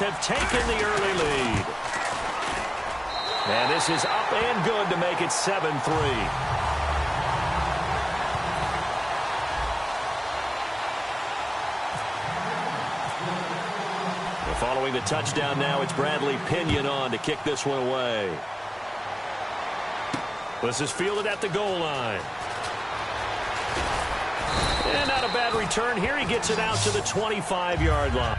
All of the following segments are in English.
have taken the early lead. And this is up and good to make it 7-3. Following the touchdown now, it's Bradley Pinion on to kick this one away. This is fielded at the goal line. And not a bad return here. He gets it out to the 25-yard line.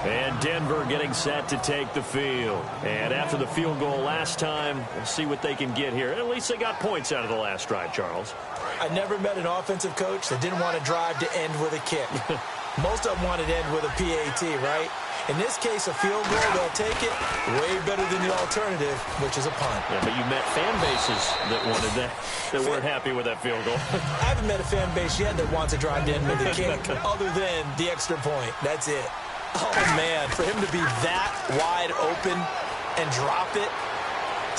And Denver getting set to take the field. And after the field goal last time, we'll see what they can get here. At least they got points out of the last drive, Charles. I never met an offensive coach that didn't want to drive to end with a kick. Most of them wanted to end with a PAT, right? In this case, a field goal, they'll take it way better than the alternative, which is a punt. Yeah, but you met fan bases that wanted that, that weren't happy with that field goal. I haven't met a fan base yet that wants to drive to end with a kick other than the extra point. That's it. Oh, man, for him to be that wide open and drop it,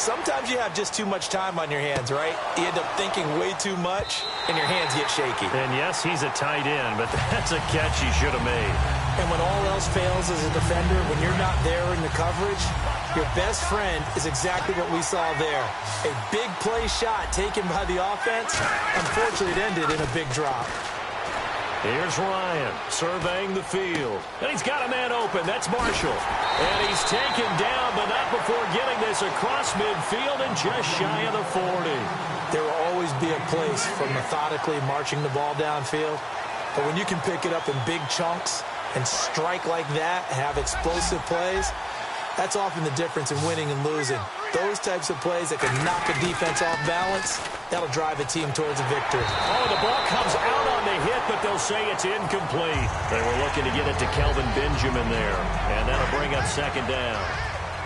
sometimes you have just too much time on your hands, right? You end up thinking way too much, and your hands get shaky. And, yes, he's a tight end, but that's a catch he should have made. And when all else fails as a defender, when you're not there in the coverage, your best friend is exactly what we saw there. A big play shot taken by the offense. Unfortunately, it ended in a big drop. Here's Ryan surveying the field. And he's got a man open. That's Marshall. And he's taken down, but not before getting this across midfield and just shy of the 40. There will always be a place for methodically marching the ball downfield. But when you can pick it up in big chunks and strike like that, have explosive plays, that's often the difference in winning and losing. Those types of plays that can knock a defense off balance, that'll drive a team towards a victory. Oh, the ball comes out on the hit, but they'll say it's incomplete. They were looking to get it to Kelvin Benjamin there, and that'll bring up second down.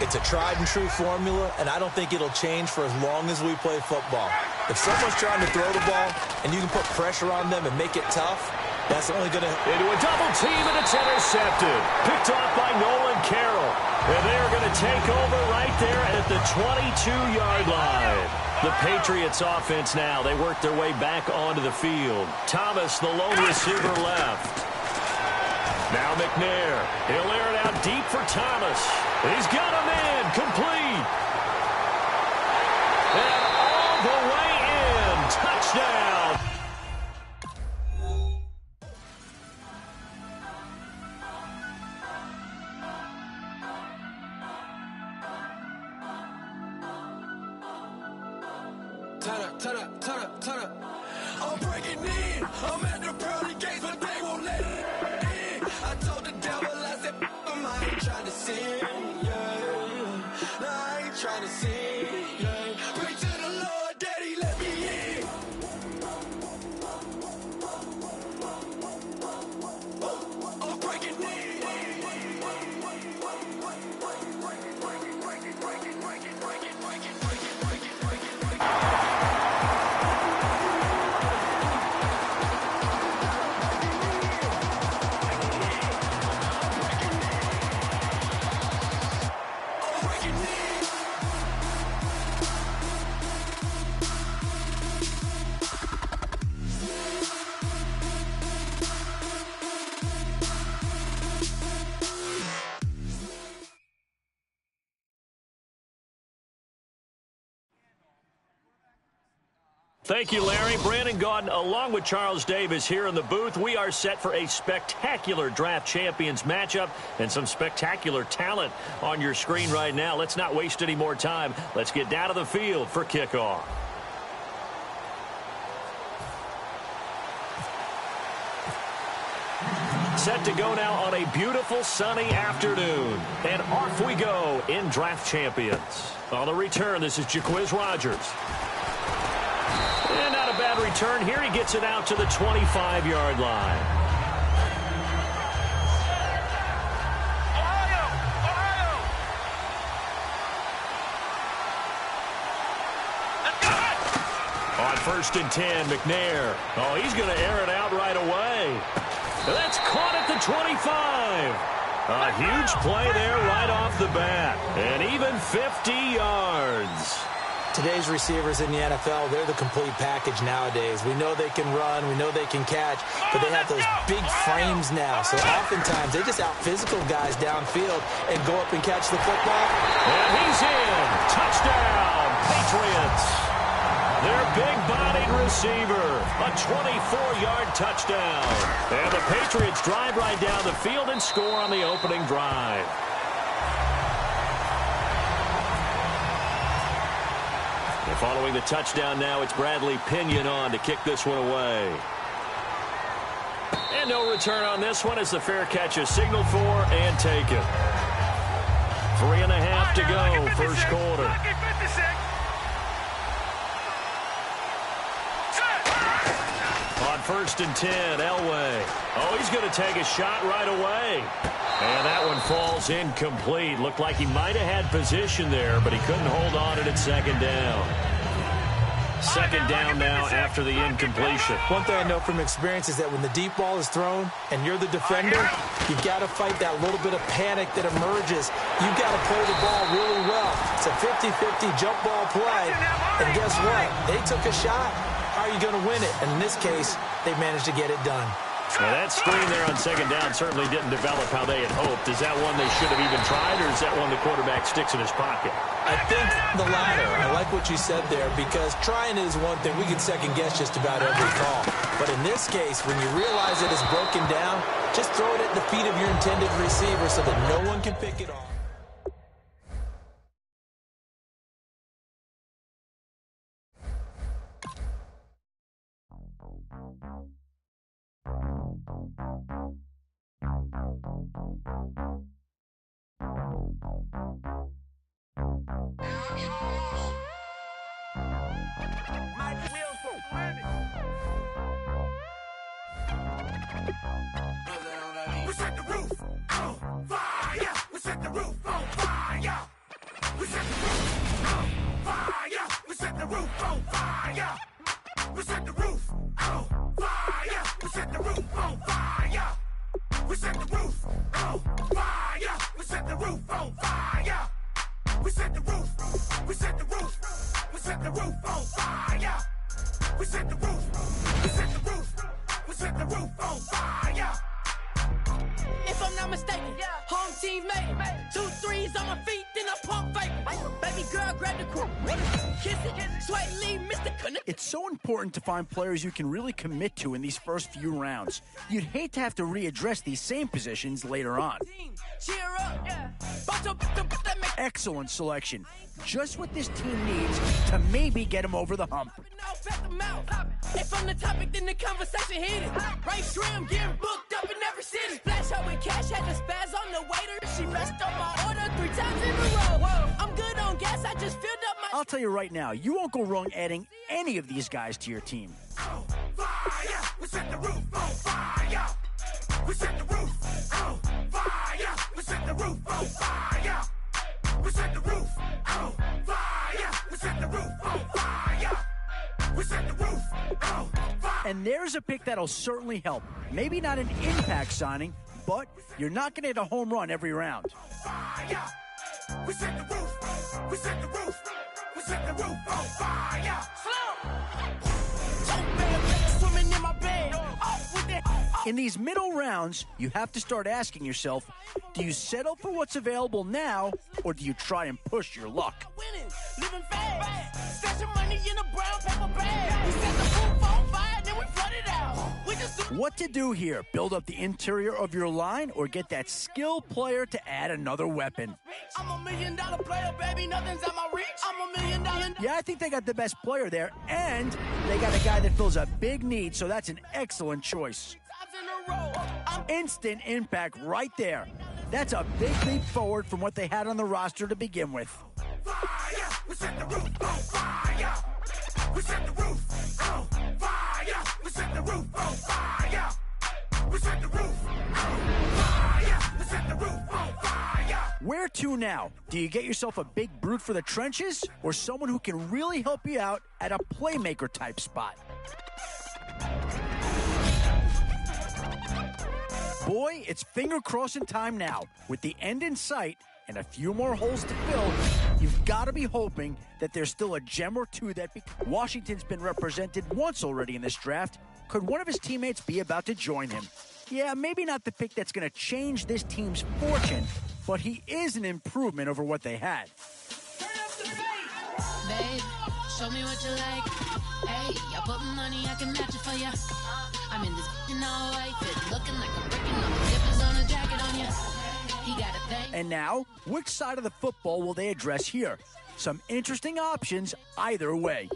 It's a tried-and-true formula, and I don't think it'll change for as long as we play football. If someone's trying to throw the ball and you can put pressure on them and make it tough, that's only going to... Into a double team, and it's intercepted. Picked off by Nolan Carroll. And they're going to take over right there at the 22-yard line. The Patriots offense now. They work their way back onto the field. Thomas, the lone receiver, left. Now McNair. He'll air it out deep for Thomas. He's got him in. Complete. And all the way in. Touchdown. Turn up. I'm breaking in. I'm at the pearly gates, but they won't let me in. I told the devil, I said, I ain't trying to sin, yeah. No, I ain't trying to sin, yeah. Pray to the Lord, Daddy, let me in. I'm breaking in. Thank you, Larry. Brandon Gaudin, along with Charles Davis here in the booth. We are set for a spectacular draft champions matchup and some spectacular talent on your screen right now. Let's not waste any more time. Let's get down to the field for kickoff. Set to go now on a beautiful sunny afternoon. And off we go in draft champions. On the return, this is Jaquiz Rogers. And not a bad return here. He gets it out to the 25-yard line. On 1st and 10, McNair. Oh, he's going to air it out right away. That's caught at the 25. A huge play there right off the bat. And even 50 yards. Today's receivers in the NFL, they're the complete package nowadays. We know they can run, we know they can catch, but they have those big frames now. So oftentimes they just out-physical guys downfield and go up and catch the football. And he's in. Touchdown, Patriots. Their big-bodied receiver, a 24-yard touchdown. And the Patriots drive right down the field and score on the opening drive. And following the touchdown now, it's Bradley Pinion on to kick this one away. And no return on this one as the fair catch is signaled for and taken. 3.5 to go, first quarter. On 1st and 10, Elway. Oh, he's going to take a shot right away. And that one falls incomplete. Looked like he might have had position there, but he couldn't hold on to it at second down. Second down now after the incompletion. One thing I know from experience is that when the deep ball is thrown and you're the defender, you've got to fight that little bit of panic that emerges. You've got to play the ball really well. It's a 50-50 jump ball play. And guess what? They took a shot. How are you going to win it? And in this case, they managed to get it done. Now that screen there on second down certainly didn't develop how they had hoped. Is that one they should have even tried, or is that one the quarterback sticks in his pocket? I think the latter. I like what you said there, because trying is one thing. We can second-guess just about every call. But in this case, when you realize it is broken down, just throw it at the feet of your intended receiver so that no one can pick it off. We set the roof on fire. We set the roof on fire. We set the roof on fire. We set the roof on fire. We set the roof on fire. We set the roof on fire. We set the roof on fire. We set the roof on fire. We set the roof. We set the roof. We set the roof on fire. We set the roof. We set the roof. We set the roof on fire. If I'm not mistaken, home team made it. 2 threes on my feet, then I pump fake. Baby girl, grab the quick, kiss it, sweat, leave, Mr. Connect. It's so important to find players you can really commit to in these first few rounds. You'd hate to have to readdress these same positions later on. Cheer up, Excellent selection. Just what this team needs to maybe get them over the hump. If I'm the topic, then the conversation heated. Right trim, getting booked up in every city. Flash her with cash, had the spaz on the waiter. She messed up my order 3 times in a row. Whoa, I'm good on gas, I just filled up my... I'll tell you right now, you won't go wrong adding any of these guys to your team. On fire. We set the roof on fire. We set the roof on fire. We set the roof on fire. We set the roof on fire. We set the roof on fire. We set the roof on fire. And there's a pick that'll certainly help. Maybe not an impact signing, but you're not going to hit a home run every round. Fire. We set the roof. We set the roof. We set the roof on fire. Swimming in my bed. In these middle rounds, you have to start asking yourself, do you settle for what's available now, or do you try and push your luck? Winning, living fast. Stashing money in a brown paper bag. We set the roof on fire, then we flood it out. We just do... What to do here? Build up the interior of your line or get that skilled player to add another weapon? I'm $1 million player, baby. Nothing's at my reach. I'm $1 million. Yeah, I think they got the best player there, and they got a guy that fills a big need, so that's an excellent choice. Instant impact right there. That's a big leap forward from what they had on the roster to begin with. Fire. We set the roof on fire. We set the roof on fire. We set the roof on fire. We set the roof on fire. We set the roof on fire. Where to now? Do you get yourself a big brute for the trenches or someone who can really help you out at a playmaker type spot? Boy, it's finger crossing time now. With the end in sight and a few more holes to fill, you've got to be hoping that there's still a gem or two that Washington's been represented once already in this draft. Could one of his teammates be about to join him? Yeah, maybe not the pick that's going to change this team's fortune, but he is an improvement over what they had. Babe, show me what you like. Hey, I put money, I can match it for ya. I'm in this all white fit, looking like I'm breaking all the zippers on a jacket on ya. He got a thing. And now, which side of the football will they address here? Some interesting options either way.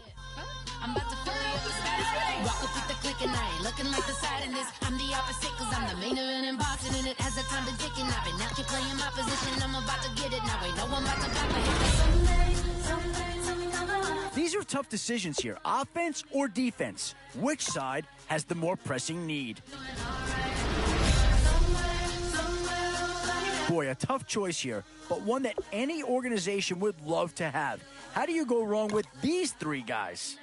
I'm about to fill you up with status. Walk up with the click and I ain't looking like the side in this. I'm the opposite cause I'm the main event and boxing in it. As the time been ticking, I've been out here playing my position. I'm about to get it now. Ain't no one about to pop a hit. Someday, something come along. These are tough decisions here, offense or defense. Which side has the more pressing need? Boy, a tough choice here, but one that any organization would love to have. How do you go wrong with these three guys?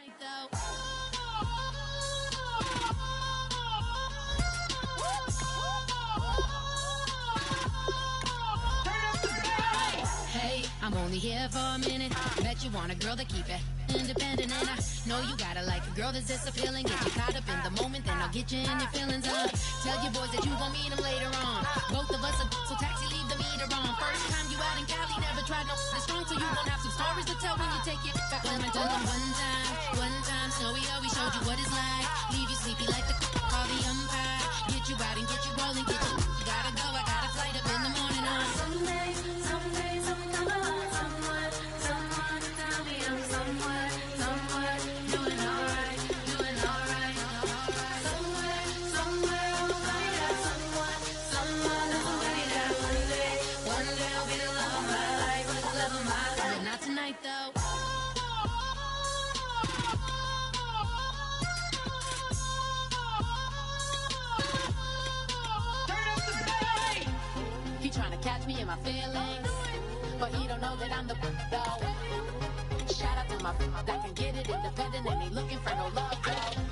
Hey, I'm only here for a minute. Bet you want a girl to keep it independent, and I know you gotta like a girl that's this appealing. Get you caught up in the moment, then I'll get you in your feelings. Tell your boys that you gon' meet them later on. Both of us are so taxi, leave the meter on. First time you out in Cali, never tried no strong, so you gon' have some stories to tell when you take it back. When I tell them one time, Snowy always showed you what it's like. Leave you sleepy like the call the umpire. Get you out and get you rolling, get you gotta go. I got a flight up in the morning on someday, something come along. Someone tell me I'm somewhere doing alright. Somewhere I'll find out someone that's waiting that one day I'll be the love of my life, but not tonight though. He tryna catch me in my feelings, but he don't know that I'm the though. Shout out to my that can get it independent and ain't looking for no love though.